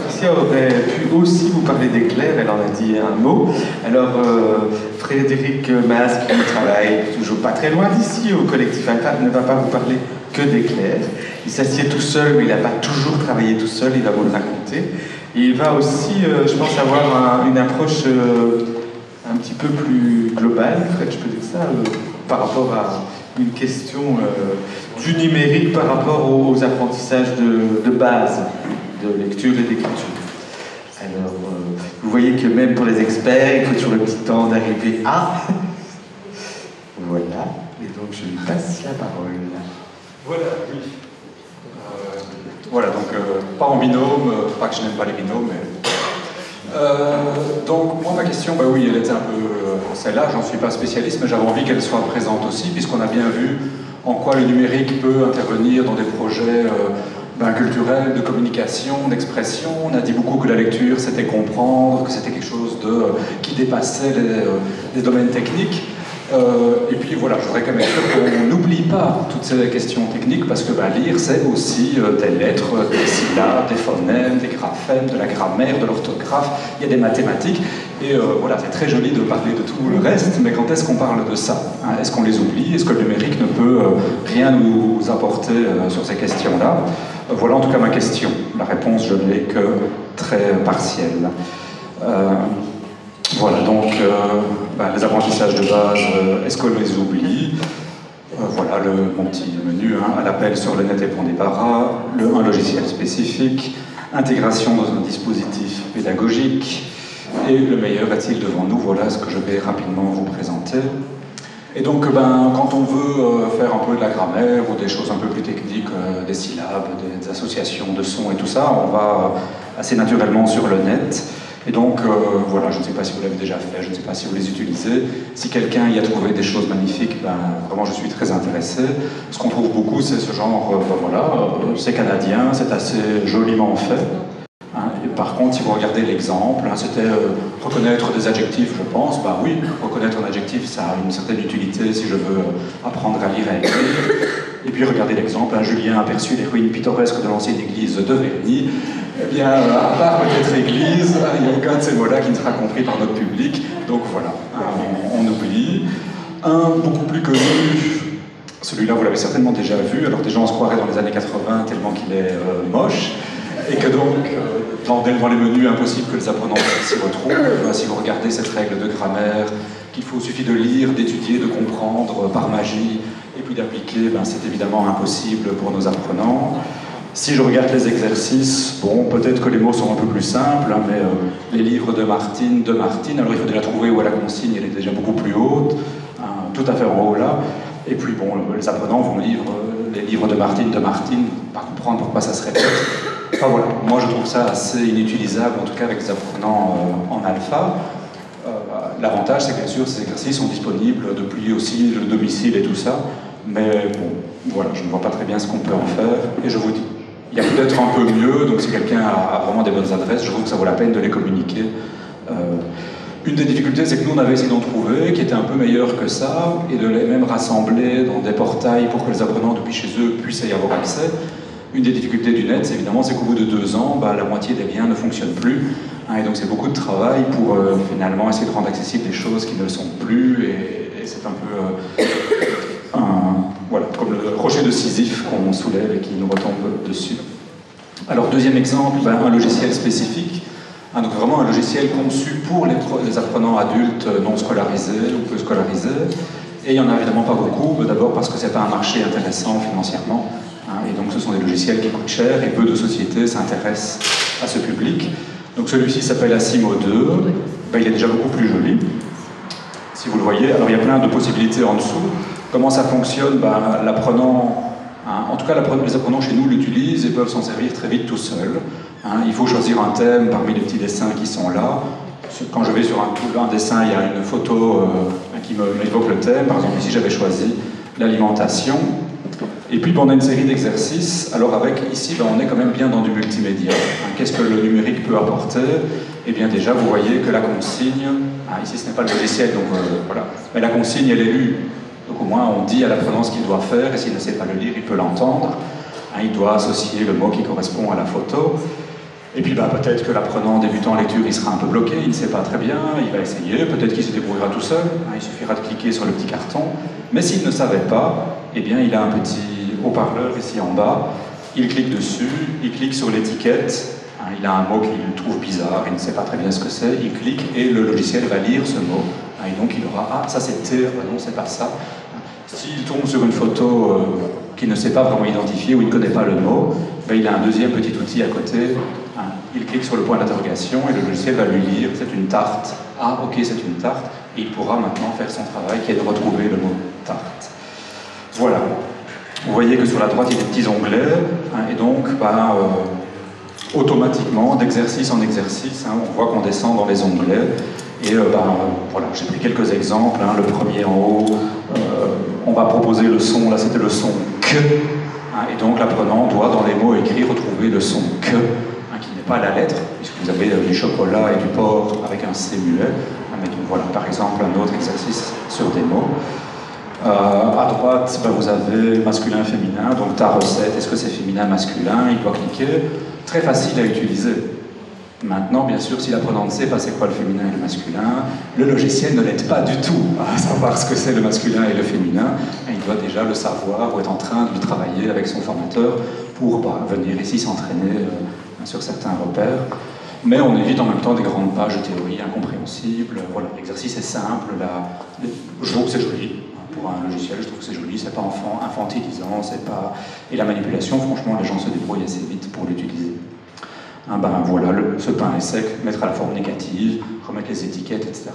Patricia aurait pu aussi vous parler d'éclair, elle en a dit un mot. Alors, Frédéric Mas, qui travaille toujours pas très loin d'ici, au collectif Alpha, ne va pas vous parler que d'éclair. Il s'assied tout seul, mais il n'a pas toujours travaillé tout seul, il va vous le raconter. Et il va aussi, je pense, avoir une approche un petit peu plus globale, Fred, je peux dire ça, par rapport à une question du numérique par rapport aux apprentissages de base, de lecture et d'écriture. Alors, vous voyez que même pour les experts, il faut toujours le petit temps d'arriver à... Voilà, et donc je lui passe la parole. Voilà, oui. Voilà, donc pas en binôme, pas que je n'aime pas les binômes, mais... donc moi ma question, bah oui, elle était un peu celle-là, j'en suis pas spécialiste, mais j'avais envie qu'elle soit présente aussi, puisqu'on a bien vu en quoi le numérique peut intervenir dans des projets culturels, de communication, d'expression. On a dit beaucoup que la lecture c'était comprendre, que c'était quelque chose qui dépassait les domaines techniques. Et puis voilà, je voudrais quand même être sûr qu'on n'oublie pas toutes ces questions techniques, parce que lire, c'est aussi des lettres, des syllabes, des phonèmes, des graphèmes, de la grammaire, de l'orthographe, il y a des mathématiques, et voilà, c'est très joli de parler de tout le reste, mais quand est-ce qu'on parle de ça, hein? Est-ce qu'on les oublie? Est-ce que le numérique ne peut rien nous apporter sur ces questions-là? Voilà en tout cas ma question. La réponse, je ne l'ai que très partielle. Voilà, donc les apprentissages de base, est-ce qu'on les oublie? Voilà mon petit menu, à l'appel sur le net et point débarras, un logiciel spécifique, intégration dans un dispositif pédagogique, et le meilleur est-il devant nous? Voilà ce que je vais rapidement vous présenter. Et donc, quand on veut faire un peu de la grammaire ou des choses un peu plus techniques, des syllabes, des associations de sons et tout ça, on va assez naturellement sur le net. Et donc, voilà, je ne sais pas si vous l'avez déjà fait, je ne sais pas si vous les utilisez. Si quelqu'un y a trouvé des choses magnifiques, vraiment, je suis très intéressé. Ce qu'on trouve beaucoup, c'est ce genre, c'est canadien, c'est assez joliment fait. Hein. Et par contre, si vous regardez l'exemple, c'était reconnaître des adjectifs, je pense. Oui, reconnaître un adjectif, ça a une certaine utilité si je veux apprendre à lire et à écrire. Et puis, regardez l'exemple, Julien aperçut les ruines pittoresques de l'ancienne église de Verny. Eh bien, à part peut-être église, il n'y a aucun de ces mots-là qui ne sera compris par notre public. Donc voilà, on oublie. Un beaucoup plus connu, celui-là vous l'avez certainement déjà vu, alors déjà on se croirait dans les années 80 tellement qu'il est moche, et que donc, dans les menus, impossible que les apprenants s'y retrouvent. Si vous regardez cette règle de grammaire, qu'il suffit de lire, d'étudier, de comprendre par magie, et puis d'appliquer, c'est évidemment impossible pour nos apprenants. Si je regarde les exercices, peut-être que les mots sont un peu plus simples, mais les livres de Martine, alors il faut déjà trouver où est la consigne, elle est déjà beaucoup plus haute, tout à fait en haut là. Et puis les apprenants vont lire les livres de Martine, pas comprendre pourquoi ça se répète. Enfin voilà, moi je trouve ça assez inutilisable, en tout cas avec les apprenants en alpha. L'avantage, c'est que bien sûr ces exercices sont disponibles depuis aussi le domicile et tout ça, mais voilà, je ne vois pas très bien ce qu'on peut en faire, et je vous dis. Il y a peut-être un peu mieux, donc si quelqu'un a vraiment des bonnes adresses, je trouve que ça vaut la peine de les communiquer. Une des difficultés, c'est que nous, on avait essayé d'en trouver, qui était un peu meilleur que ça, et de les même rassembler dans des portails pour que les apprenants depuis chez eux puissent y avoir accès. Une des difficultés du net, évidemment, c'est qu'au bout de 2 ans, la moitié des liens ne fonctionnent plus, et donc c'est beaucoup de travail pour finalement essayer de rendre accessibles des choses qui ne le sont plus, et c'est un peu... voilà, comme le rocher de Sisyphe qu'on soulève et qui nous retombe dessus. Alors, deuxième exemple, un logiciel spécifique, donc vraiment un logiciel conçu pour les apprenants adultes non scolarisés ou peu scolarisés. Et il n'y en a évidemment pas beaucoup, d'abord parce que ce n'est pas un marché intéressant financièrement, et donc ce sont des logiciels qui coûtent cher, et peu de sociétés s'intéressent à ce public. Donc celui-ci s'appelle Asimo 2, il est déjà beaucoup plus joli, si vous le voyez. Alors il y a plein de possibilités en dessous. Comment ça fonctionne? L'apprenant, en tout cas les apprenants chez nous l'utilisent et peuvent s'en servir très vite tout seuls. Il faut choisir un thème parmi les petits dessins qui sont là. Quand je vais sur un dessin, il y a une photo qui m'évoque le thème. Par exemple, ici j'avais choisi l'alimentation. Et puis on a une série d'exercices. Alors ici, on est quand même bien dans du multimédia. Qu'est-ce que le numérique peut apporter? Eh bien déjà, vous voyez que la consigne, ici ce n'est pas le logiciel, donc voilà, mais la consigne elle est lue. Donc au moins on dit à l'apprenant ce qu'il doit faire, et s'il ne sait pas le lire, il peut l'entendre. Il doit associer le mot qui correspond à la photo. Et puis peut-être que l'apprenant débutant en lecture, il sera un peu bloqué, il ne sait pas très bien, il va essayer, peut-être qu'il se débrouillera tout seul, il suffira de cliquer sur le petit carton. Mais s'il ne savait pas, eh bien il a un petit haut-parleur ici en bas, il clique dessus, il clique sur l'étiquette, il a un mot qu'il trouve bizarre, il ne sait pas très bien ce que c'est, il clique et le logiciel va lire ce mot. Et donc il aura, ah ça c'est terre, non c'est pas ça. S'il tombe sur une photo qu'il ne sait pas vraiment identifier ou il ne connaît pas le mot, il a un deuxième petit outil à côté, il clique sur le point d'interrogation et le logiciel va lui lire, c'est une tarte, ah ok c'est une tarte, et il pourra maintenant faire son travail qui est de retrouver le mot tarte. Voilà. Vous voyez que sur la droite il y a des petits onglets, et donc automatiquement, d'exercice en exercice, on voit qu'on descend dans les onglets. Et voilà, j'ai pris quelques exemples. Le premier en haut, on va proposer le son, là c'était le son que. Et donc l'apprenant doit, dans les mots écrits, retrouver le son que, qui n'est pas la lettre, puisque vous avez du chocolat et du porc avec un C muet. Mais donc voilà, par exemple, un autre exercice sur des mots. À droite, vous avez masculin, féminin, donc ta recette, est-ce que c'est féminin, masculin? Il doit cliquer. Très facile à utiliser. Maintenant, bien sûr, si l'apprenant ne sait pas c'est quoi le féminin et le masculin, le logiciel ne l'aide pas du tout à savoir ce que c'est le masculin et le féminin. Et il doit déjà le savoir ou être en train de travailler avec son formateur pour venir ici s'entraîner sur certains repères. Mais on évite en même temps des grandes pages de théorie incompréhensibles. Voilà, l'exercice est simple, je trouve que c'est joli. Pour un logiciel, je trouve que c'est joli, c'est pas infantilisant, c'est pas... Et la manipulation, franchement, les gens se débrouillent assez vite pour l'utiliser. Voilà, ce pain est sec, mettre à la forme négative, remettre les étiquettes, etc.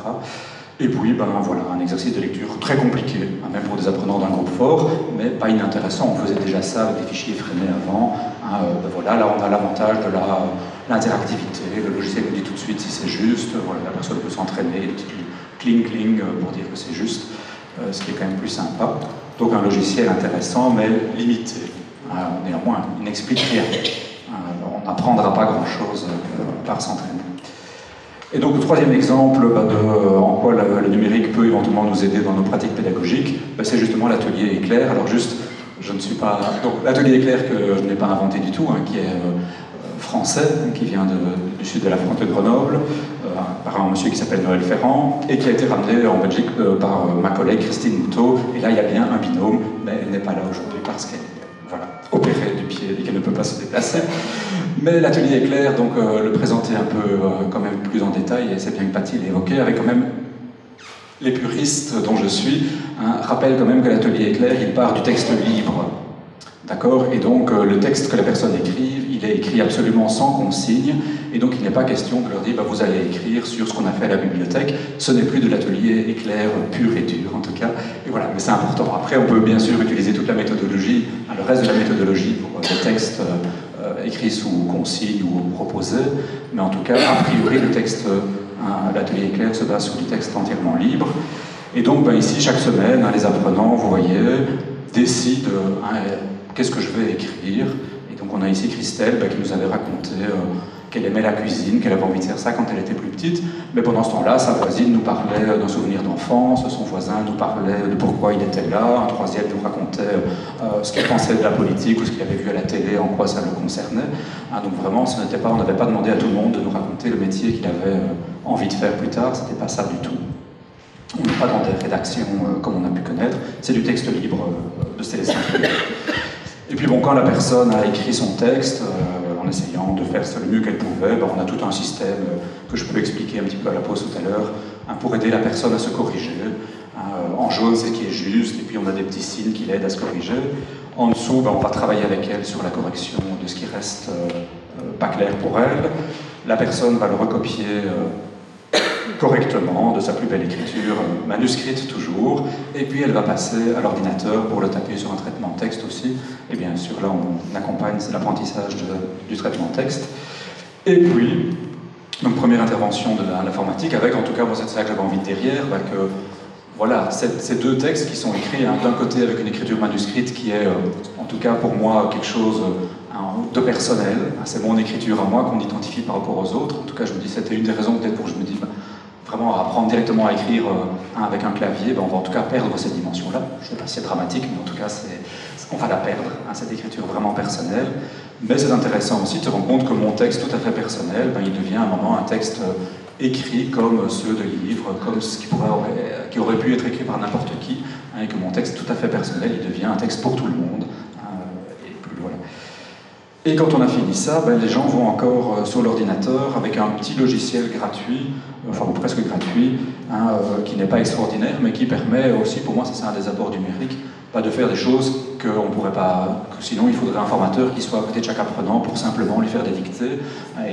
Et puis, voilà, un exercice de lecture très compliqué, même pour des apprenants d'un groupe fort, mais pas inintéressant. On faisait déjà ça avec des fichiers freinés avant. Voilà, là, on a l'avantage de l'interactivité. Le logiciel nous dit tout de suite si c'est juste. Voilà, la personne peut s'entraîner, des petits cling-cling pour dire que c'est juste. Ce qui est quand même plus sympa. Donc un logiciel intéressant, mais limité. Néanmoins, il n'explique rien. On n'apprendra pas grand-chose par s'entraîner. Et donc le troisième exemple en quoi le numérique peut éventuellement nous aider dans nos pratiques pédagogiques, c'est justement l'atelier éclair. Alors juste, je ne suis pas... Donc l'atelier éclair que je n'ai pas inventé du tout, qui est français, qui vient du sud de la France de Grenoble, par un monsieur qui s'appelle Noël Ferrand, et qui a été ramené en Belgique par ma collègue Christine Moutot. Et là, il y a bien un binôme, mais elle n'est pas là aujourd'hui parce qu'elle est opérée du pied et qu'elle ne peut pas se déplacer. Mais l'atelier éclair, donc le présenter un peu quand même plus en détail, et c'est bien que Patty l'évoquait, avec quand même les puristes dont je suis, rappellent quand même que l'atelier éclair, il part du texte libre. D'accord? Et donc, le texte que la personne écrive, il est écrit absolument sans consigne, et donc il n'est pas question de leur dire vous allez écrire sur ce qu'on a fait à la bibliothèque. Ce n'est plus de l'atelier éclair pur et dur, en tout cas. Et voilà, mais c'est important. Après, on peut bien sûr utiliser toute la méthodologie, le reste de la méthodologie pour des textes écrits sous consigne ou proposés, mais en tout cas, a priori, le texte, l'atelier éclair se base sur du texte entièrement libre. Et donc, ici, chaque semaine, les apprenants, vous voyez, décident qu'est-ce que je vais écrire. Et donc on a ici Christelle qui nous avait raconté qu'elle aimait la cuisine, qu'elle avait envie de faire ça quand elle était plus petite. Mais pendant ce temps-là, sa voisine nous parlait d'un souvenir d'enfance, son voisin nous parlait de pourquoi il était là, un troisième nous racontait ce qu'il pensait de la politique ou ce qu'il avait vu à la télé, en quoi ça le concernait. Donc vraiment, on n'avait pas demandé à tout le monde de nous raconter le métier qu'il avait envie de faire plus tard, c'était pas ça du tout. On n'est pas dans des rédactions comme on a pu connaître, c'est du texte libre de Célestin. Et puis quand la personne a écrit son texte, en essayant de faire le mieux qu'elle pouvait, on a tout un système que je peux expliquer un petit peu à la pause tout à l'heure, pour aider la personne à se corriger. En jaune, c'est ce qui est juste, et puis on a des petits signes qui l'aident à se corriger. En dessous, on va travailler avec elle sur la correction de ce qui reste pas clair pour elle. La personne va le recopier correctement, de sa plus belle écriture, manuscrite toujours, et puis elle va passer à l'ordinateur pour le taper sur un traitement texte aussi, et bien sûr là on accompagne l'apprentissage du traitement texte. Et puis, donc première intervention de l'informatique, avec en tout cas, moi c'est ça que j'avais envie de dire hier, que voilà, ces deux textes qui sont écrits, d'un côté avec une écriture manuscrite qui est, en tout cas pour moi, quelque chose de personnel, c'est mon écriture à moi qu'on identifie par rapport aux autres, en tout cas je me dis, c'était une des raisons peut-être pour que je me dis, vraiment apprendre directement à écrire avec un clavier, ben on va en tout cas perdre cette dimension-là. Je ne sais pas si c'est dramatique, mais en tout cas, on va la perdre, cette écriture vraiment personnelle. Mais c'est intéressant aussi de se rendre compte que mon texte tout à fait personnel, ben, il devient à un moment un texte écrit comme ceux de livres, comme ce qui aurait pu être écrit par n'importe qui, et que mon texte tout à fait personnel, il devient un texte pour tout le monde. Et puis voilà. Et quand on a fini ça, ben, les gens vont encore sur l'ordinateur avec un petit logiciel gratuit, enfin ou presque gratuit, qui n'est pas extraordinaire, mais qui permet aussi, pour moi, ça c'est un des apports numériques, de faire des choses qu'on ne pourrait pas, que sinon il faudrait un formateur qui soit à côté de chaque apprenant pour simplement lui faire des dictées.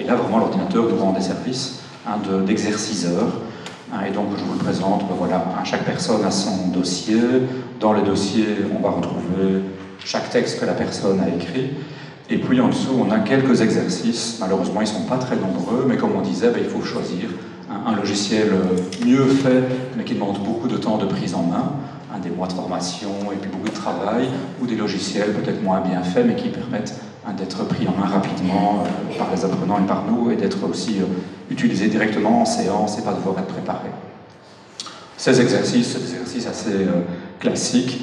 Et là, vraiment, l'ordinateur nous rend des services d'exerciceurs. Et donc, je vous le présente, voilà, chaque personne a son dossier. Dans le dossier, on va retrouver chaque texte que la personne a écrit. Et puis en dessous, on a quelques exercices. Malheureusement, ils ne sont pas très nombreux, mais comme on disait, il faut choisir un logiciel mieux fait, mais qui demande beaucoup de temps de prise en main, des mois de formation et puis beaucoup de travail, ou des logiciels peut-être moins bien faits, mais qui permettent d'être pris en main rapidement par les apprenants et par nous, et d'être aussi utilisés directement en séance et pas devoir être préparés. Ces exercices, c'est des exercices assez classiques.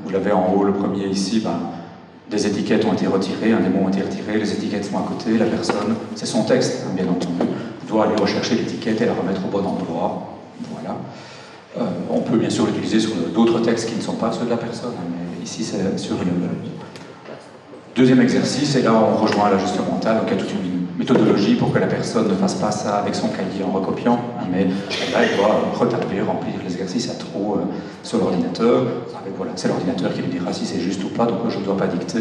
Vous l'avez en haut, le premier ici, des étiquettes ont été retirées, des mots ont été retirés, les étiquettes sont à côté, la personne, c'est son texte, bien entendu, doit aller rechercher l'étiquette et la remettre au bon endroit. Voilà. On peut bien sûr l'utiliser sur d'autres textes qui ne sont pas ceux de la personne, mais ici c'est sur le deuxième exercice, et là on rejoint l'ajustement mental, donc il y a toute une méthodologie pour que la personne ne fasse pas ça avec son cahier en recopiant, mais là elle doit retaper, remplir l'exercice à trous sur l'ordinateur. Voilà, c'est l'ordinateur qui lui dira si c'est juste ou pas, donc je ne dois pas dicter.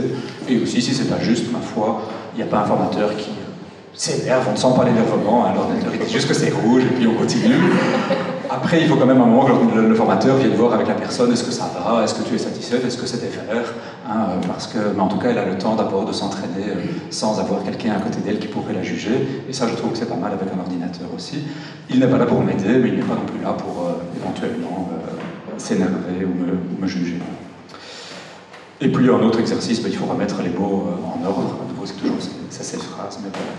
Et aussi, si c'est pas juste, ma foi, il n'y a pas un formateur qui s'énerve, on ne sent pas l'énervement, l'ordinateur il dit juste que c'est rouge et puis on continue. Après, il faut quand même un moment que le formateur vienne voir avec la personne, est-ce que ça va, est-ce que tu es satisfaite, est-ce que c'était faire, parce que, mais en tout cas, elle a le temps d'abord de s'entraîner sans avoir quelqu'un à côté d'elle qui pourrait la juger, et ça, je trouve que c'est pas mal avec un ordinateur aussi. Il n'est pas là pour m'aider, mais il n'est pas non plus là pour éventuellement s'énerver ou me juger. Et puis, un autre exercice, il faut remettre les mots en ordre. À nouveau, c'est toujours ces phrases, mais voilà.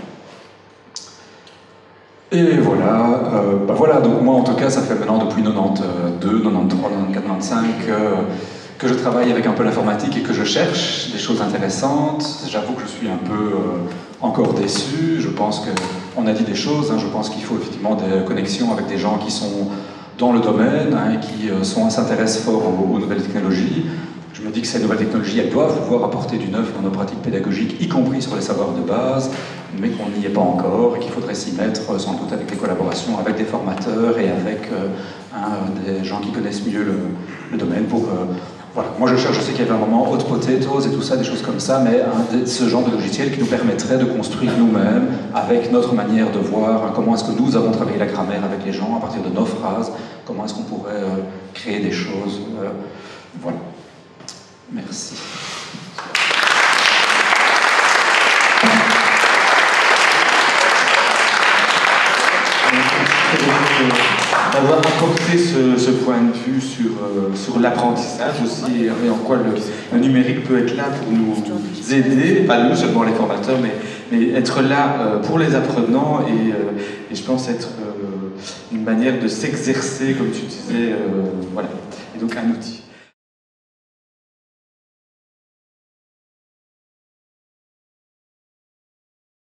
Et voilà, voilà, donc moi en tout cas ça fait maintenant depuis 92, 93, 94, 95 que je travaille avec un peu l'informatique et que je cherche des choses intéressantes. J'avoue que je suis un peu encore déçu, je pense qu'on a dit des choses, je pense qu'il faut effectivement des connexions avec des gens qui sont dans le domaine et qui s'intéressent fort aux nouvelles technologies. Je me dis que ces nouvelles technologies, elles doivent pouvoir apporter du neuf dans nos pratiques pédagogiques, y compris sur les savoirs de base, mais qu'on n'y est pas encore, et qu'il faudrait s'y mettre sans doute avec des collaborations, avec des formateurs et avec des gens qui connaissent mieux le domaine pour... voilà. Moi je cherche, je sais qu'il y avait un moment hot potatoes et tout ça, des choses comme ça, mais ce genre de logiciel qui nous permettrait de construire nous-mêmes, avec notre manière de voir, comment est-ce que nous avons travaillé la grammaire avec les gens, à partir de nos phrases, comment est-ce qu'on pourrait créer des choses. Voilà. Merci. D'avoir apporté ce point de vue sur l'apprentissage aussi, et en quoi le numérique peut être là pour nous aider, pas nous seulement les formateurs, mais être là pour les apprenants et je pense être une manière de s'exercer, comme tu disais, voilà, et donc un outil.